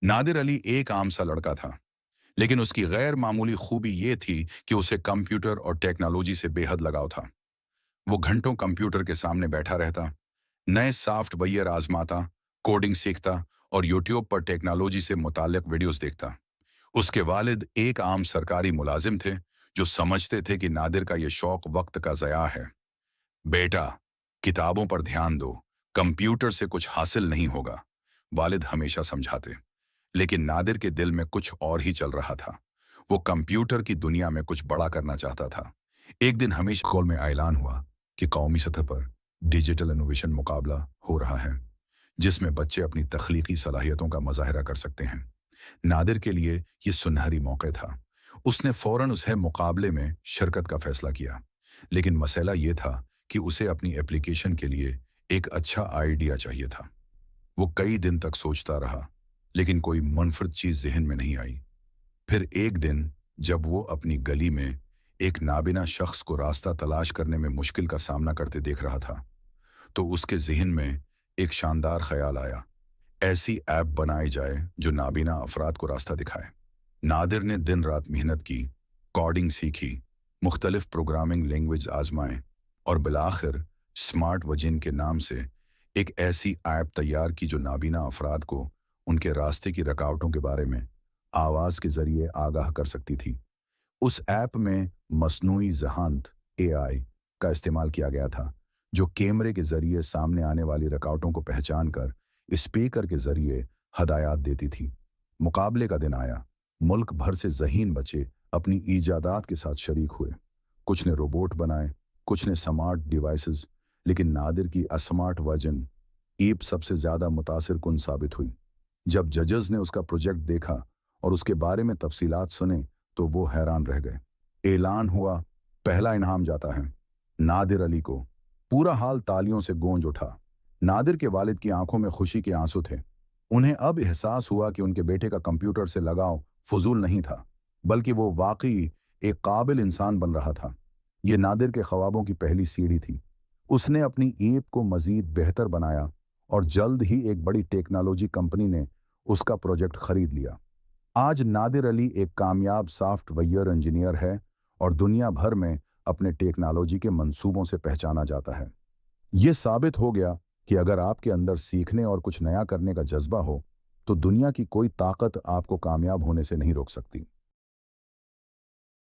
नादिर अली एक आम सा लड़का था, लेकिन उसकी गैर मामूली खूबी ये थी कि उसे कंप्यूटर और टेक्नोलॉजी से बेहद लगाव था। वो घंटों कंप्यूटर के सामने बैठा रहता, नए सॉफ्टवेयर आजमाता, कोडिंग सीखता और यूट्यूब पर टेक्नोलॉजी से मुताल्लिक वीडियोस देखता। उसके वालिद एक आम सरकारी मुलाजिम थे, जो समझते थे कि नादिर का ये शौक वक्त का ज़या है। बेटा, किताबों पर ध्यान दो, कंप्यूटर से कुछ हासिल नहीं होगा, वालिद हमेशा समझाते। लेकिन नादिर के दिल में कुछ और ही चल रहा था। वो कंप्यूटर की दुनिया में कुछ बड़ा करना चाहता था। एक दिन हमेशा स्कूल में ऐलान हुआ कि कौमी सतह पर डिजिटल इनोवेशन मुकाबला हो रहा है, जिसमें बच्चे अपनी तख्लीकी सलाहियतों का मुजाहरा कर सकते हैं। नादिर के लिए ये सुनहरी मौका था। उसने फौरन उसे मुकाबले में शिरकत का फैसला किया। लेकिन मसला ये था कि उसे अपनी एप्लीकेशन के लिए एक अच्छा आइडिया चाहिए था। वो कई दिन तक सोचता रहा, लेकिन कोई मुनफरद चीज जहन में नहीं आई। फिर एक दिन जब वो अपनी गली में एक नाबिना शख्स को रास्ता तलाश करने में मुश्किल का सामना करते देख रहा था, तो उसके जहन में एक शानदार ख्याल आया। ऐसी ऐप बनाई जाए जो नाबीना अफराद को रास्ता दिखाए। नादिर ने दिन रात मेहनत की, कोडिंग सीखी, मुख्तलिफ प्रोग्रामिंग लैंग्वेज आजमाएं और बिलाखिर स्मार्ट वजिन के नाम से एक ऐसी ऐप तैयार की जो नाबीना अफराद को उनके रास्ते की रुकावटों के बारे में आवाज़ के ज़रिए आगाह कर सकती थी। उस ऐप में मसनूई ज़हानत एआई का इस्तेमाल किया गया था, जो कैमरे के ज़रिए सामने आने वाली रुकावटों को पहचान कर स्पीकर के ज़रिए हदायत देती थी। मुकाबले का दिन आया। मुल्क भर से ज़हीन बच्चे अपनी ईजादात के साथ शरीक हुए। कुछ ने रोबोट बनाए, कुछ ने स्मार्ट डिवाइसेस, लेकिन नादिर की स्मार्ट वर्जन ईप सबसे ज़्यादा मुतासिर कुन साबित हुई। जब जजेस ने उसका प्रोजेक्ट देखा और उसके बारे में तफसीलात सुने, तो वो हैरान रह गए। ऐलान हुआ, पहला इनाम जाता है नादिर अली को। पूरा हाल तालियों से गूंज उठा। नादिर के वालिद की आंखों में खुशी के आंसू थे। उन्हें अब एहसास हुआ कि उनके बेटे का कंप्यूटर से लगाव फजूल नहीं था, बल्कि वो वाकई एक काबिल इंसान बन रहा था। ये नादिर के ख्वाबों की पहली सीढ़ी थी। उसने अपनी ऐप को मजीद बेहतर बनाया और जल्द ही एक बड़ी टेक्नोलॉजी कंपनी ने उसका प्रोजेक्ट खरीद लिया। आज नादिर अली एक कामयाब सॉफ्टवेयर इंजीनियर है और दुनिया भर में अपने टेक्नोलॉजी के मंसूबों से पहचाना जाता है। ये साबित हो गया कि अगर आपके अंदर सीखने और कुछ नया करने का जज्बा हो, तो दुनिया की कोई ताकत आपको कामयाब होने से नहीं रोक सकती।